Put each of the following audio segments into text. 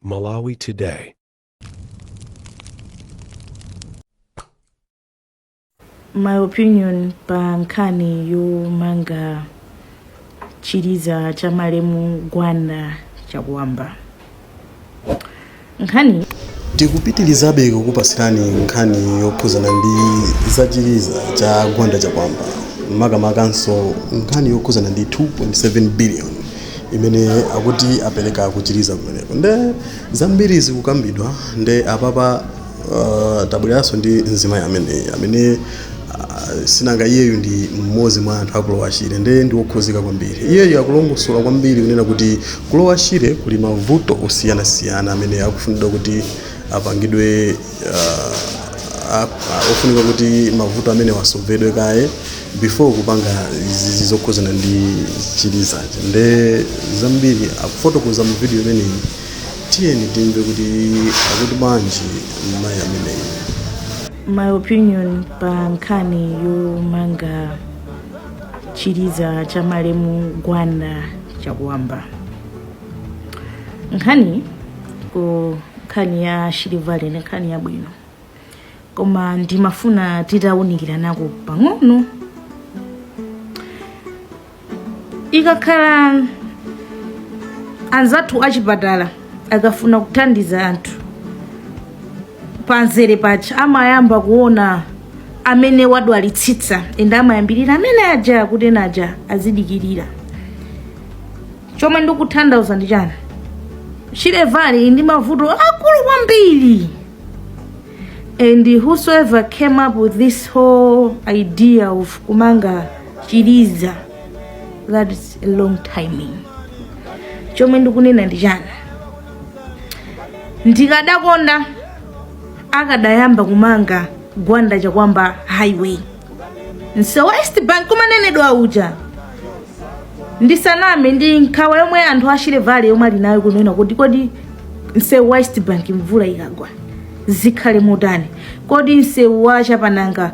Malawi today. My opinion pa nkhani yomanga chiliza cha malemu Gwanda chakuwamba. Nkhani tikupitilizabe kukupasirani nkhani yokhuzana ndi zachiliza cha Gwanda chakuwamba makamakaso nkhani yokhuzana ndi 2.7 billion imene akuti apereka kuchiliza kumeneko nde zambiri zikukambidwa nde apapa tabweraso ndi nzima amene sinanga iyeyo ndi mmodzi mwa anthu akulowa Shire nde ndi wokhuzika kwambiri. Iyeyo akulongosola kwambiri kunena kuti kulowa Shire kuli mavuto osiyanasiyana amene akufunidwa kuti apangidwe ofunika kuti mavuto amene wasolvedwe kaye before kupanga izi zokhuzana ndi chiliza nde zambiri akufotokoza mu video imeneyi. Tiyeni timve kuti akuti bwanji mayi ameneyi. My opinion pa nkhani yomanga chiliza cha malemu Gwanda chakuwamba. Nkhani ya Shire Valley ne nkhani ya bwino. Koma ndimafuna titawunikira nako pang'ono. Ikakhala anzathu achipatala akafuna kuthandiza anthu panzere pacha amayamba kuona amene wadwalitsitsa ende amayambirira amene aja kuti naja azidikirira. Chomwe ndikutanthauza ndi chani? Shire Valley ndi mavuto akulu kwambiri. And whosoever came up with this whole idea of kumanga chiliza, that is a long timing. Chomwe ndikunena ndi chani? Ndikadakonda akadayamba kumanga Gwanda chakuwamba highway. Nse West Bank kumanenedwa uja. Ndisaname ndi nkhawa yomwe anthu a Shire Valley yomwe ali nayo kunena kodi nse West Bank mvula ikagwa zikhale motani. Kodi nse wachapananga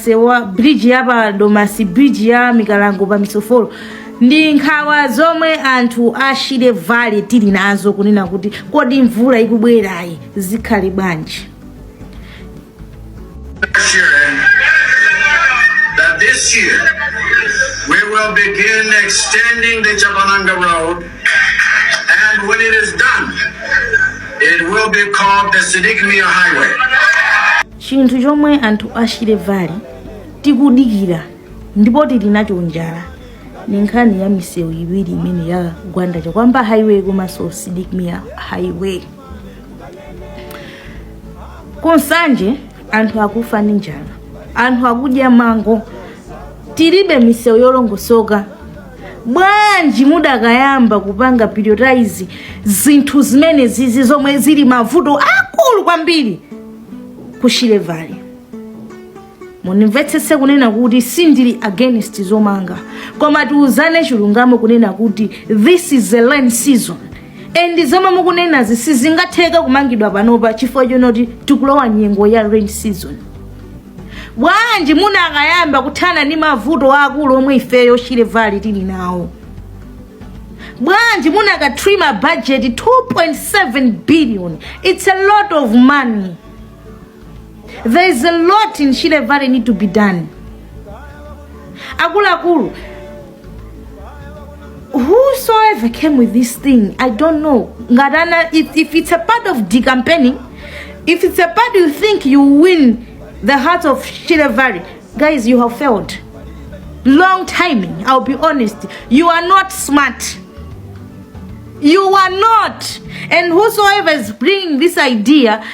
se wa bridge yapa Domasi bridge ya Mikalango pa Misofolo. Ndi nkhawa zomwe anthu a Shire Valley tili nazo kunena kuti kodi mvula ikubwerayi zikhale bwanji. That this year we will begin extending the Chapananga Road, and when it is done, it will be called the Sidikmia Highway. Chinthu chomwe anthu a Shire Valley tikudikira ndipo tili nacho njala ni nkhani ya misewu iwiri imene ya Gwanda chakuwamba highway komanso Sidikmia highway. Konsanje anthu akufa ndi njala, anthu akudya mango, tilibe misewu yolongosoka. Bwanji mudakayamba kupanga prioritize zinthu zimene zizi zomwe zili mavuto akulu kwambiri ku Shire Valley. Munimvetsetse kunena kuti sindili against zomanga, koma tiuzane chilungamo kunena kuti this is the rain season. And zomwe mukunena sizingatheka kumangidwa panopa chifukwa chonoti tikulowa nyengo ya rain season. Bwanji munakayamba kuthana ndi mavuto akulu omwe ifeyo Shire Valley tili nawo. Bwanji munakatrima budget 2.7 billion. It's a lot of money. There is a lot in Shire Valley need to be done. Akulu, whosoever came with this thing, I don't know. Ngadana, if it's a part of the campaigning, if it's a part you think you win the heart of Shire Valley, guys, you have failed. Long timing, I'll be honest. You are not smart. You are not. And whosoever is bringing this idea,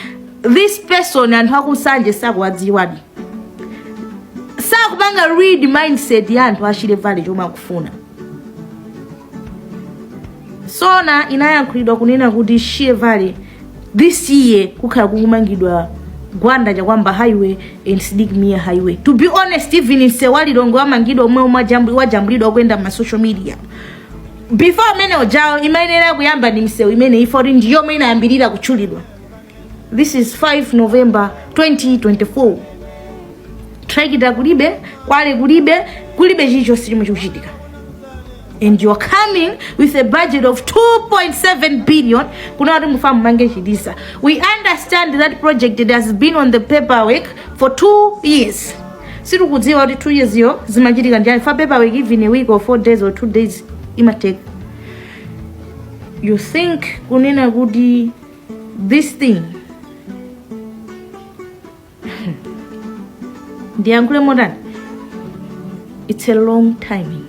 this person and hakusanje sakwadziwadi. Sakubanga read mindset ya anthu a Shire Valley choma kufuna. Sona inayankhulidwa kunena kuti Shire Valley this year kukhala kukumangidwa Gwanda chakuwamba highway and Sidikmia highway. To be honest, even in Sewalilongo amangidwa omwe wajambulidwa kwenda ma social media. Before amene ojao imayenera kuyamba ndi misewu imene ifori ndiyo omwe inayambirira kutchulidwa. This is 5 November 2024. Trekita kulibe, kwale kulibe chicho silimu chikuchitika. and you're coming with a budget of 2.7 billion. We understand that project it has been on the paperwork for 2 years. Siru kudziwa 2 years yo zimachitika njani for paperwork even a week or 4 days or 2 days imatake. You think kunena kuti this thing ndiyankhule modern, it's a long timing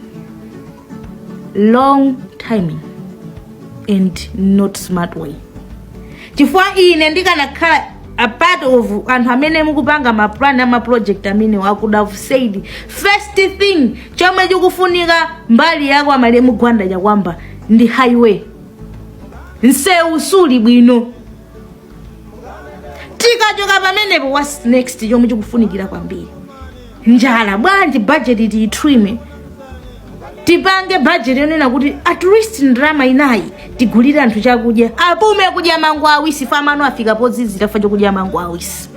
and not smart way. Chifukwa ine ndikanakhala a part of anthu amene mukupanga ma plan ama project amene I could have said first thing chomwe chikufunika mbali yako amale mugwanda chakwamba ndi highway, nsewu suli bwino. Tikachoka pamenepo what's next chomwe chikufunikira kwambiri? Njala. Bwanji budget tiyitrimwe, tipange budget yonena kuti at least ndrama inayi tigulire anthu chakudya, apume kudya mangu awisi famano afika pozizira fa chokudya mangu awisi.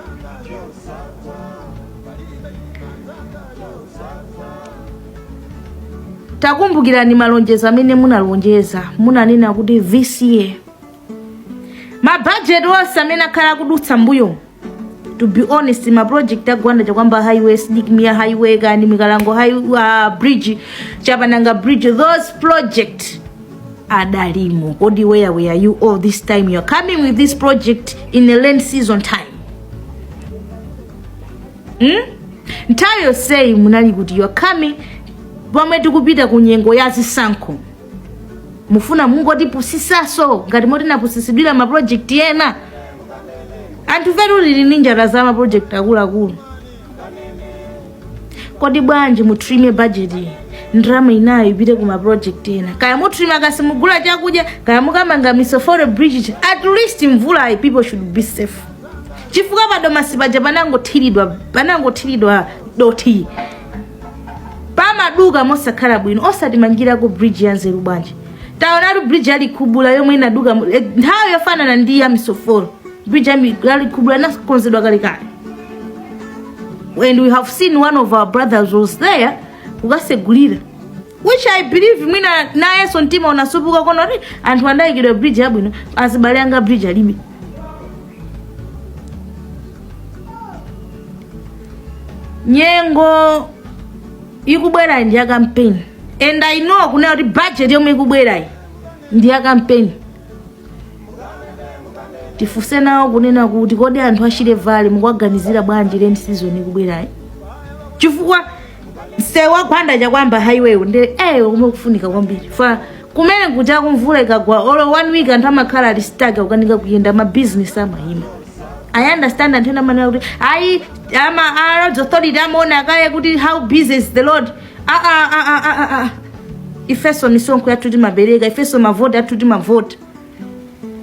Takumbukirani malonjeza amene munalonjeza, munanena kuti this year ma budget wose amene akhala kudutsa mbuyo. To be honest, my project agwanda chakwamba highway, Sidikimia highway, gani Mikalango highway, bridge, Chapananga bridge, those projects adalimo. Kodi, where are you all this time? You're coming with this project in a rain season time. Ntayo say munali kuti you're coming pomwe tikupita kunyengo ya zisankho. Mufuna mungoti pusisaso ngati moti napusisidwira ma project ena. Anthu veru lili ninjara za ma project akulu. Kodi bwanji mutrime budget ndrama inayo ipite ku ma project ena. Kaya mutrima kasi mugula chakudya, kaya mukamanga miso for a bridge, at least mvula people should be safe. Chifukwa bado masibaja panangothiridwa doti. Pamaduka mosakhala bwino osati mangira ku bridge yanzeru bwanji. Taona bridge ali kubula yomwe inaduka nthawi yofanana ndi ya misoforo. Bridge ali kubula na konzedwa kalikali. And we have seen one of our brothers was there ukasegulira, which I believe mwina naye sontima unasupuka kono ri anthu andayikidwa bridge yabwino azibale anga bridge alibi. Nyengo ikubwera ndi ya campaign, and I know kuna kuti budget yomwe ikubwera ndi ya campaign. Tifuse nawo kunena kuti kodi anthu ashire vale mukwaganizira bwanji rain season ikubwera. Chifukwa sewa gwanda chakwamba highway nde kumekufunika kwambiri fa kumene kuti akumvula ikagwa olo 1 week anthu amakhala ali stuck ukanika kuyenda ma business amahima. I understand anthu ena manena kuti ama roads authority amaona kaya kuti how busy is the Lord. Ifeso misonko yatuti mabereka, ifeso mavote yatuti mavote.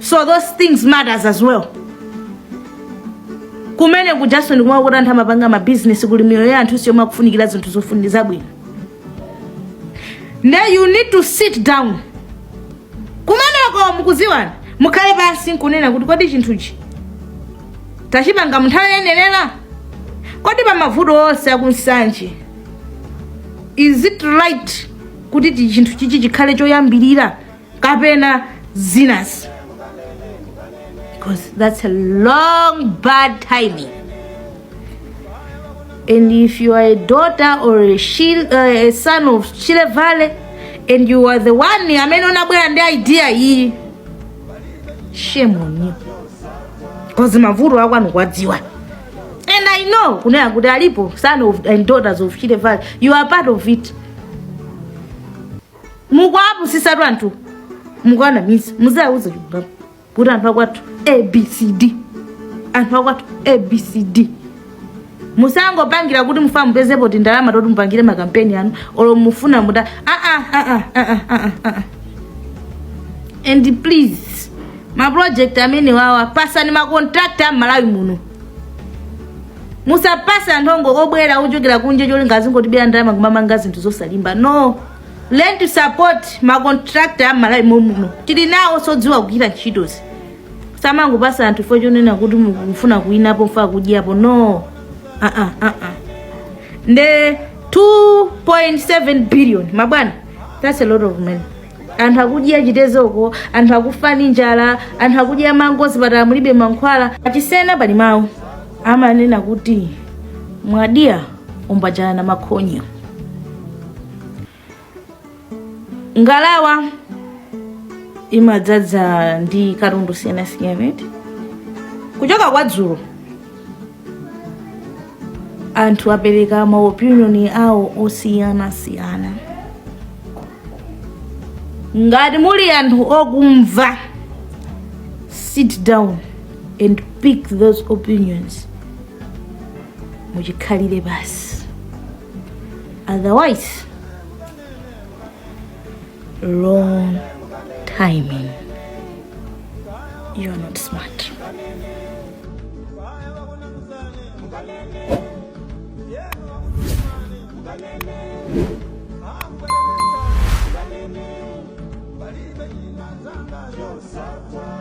So those things matters as well. Kumene kujaso ndikuwa kuti anthu amapanga ma business kuli miyo ya anthu siyo makufunikira zinthu zofuniza bwino. Now you need to sit down. Kumene kwa mukuziwana mukhale pansi nkunena kuti kodi chinthuchi tachipanga munthawi yenelera, kodi pa mavuto onse akunsanje is it right kuti chinthu chichi chikhale choyambirira kapena zinas? Because that's a long bad timing. And if you are a daughter or a son of Shire Valley and you are the one amenona bwana ndi idea hii, shame on you. Because mavuto wako anokwadziwa. And I know kuna kuti alipo son of and daughters of Shire Valley, you are part of it. Mukwapo sisatu anthu mukwana misi muzauza chungapo kuti anthu akwatu ABCD, anthu akwatu ABCD. Musango pangira kuti mufa mpezepo tindalama toti mpangire makampeni anu olo mufuna muda And please ma project amene wawa pasani ma contractor Malawi muno. Musa pasa ndongo obwera uchokera kunje choli ngazi ngotibera ndalama kumamanga zinthu zosalimba. No, learn to support ma contractor Malawi muno. Tili nawo sodziwa kugwira ntchitozi. Samango pasa anthu fo chonena kuti mufuna kuinapo mfa kudyapo. No. Nde 2.7 billion mabwana That's a lot of money. Anthu akudya chitezoko, anthu akufa ndi njala, anthu akudya mangozi patala mulibe mankhwala. Achisena pali mawu amanena kuti mwadya umbajana na makhonyo. Ngalawa imadzaza ndi katundu siyanasiyana. Kuchoka kwa dzulo anthu apereka maopinion awo osiyanasiyana. Ngati muli anthu okumva, sit down and pick those opinions. Mujikhalire basi. Otherwise, wrong timing. You are not smart. Yo,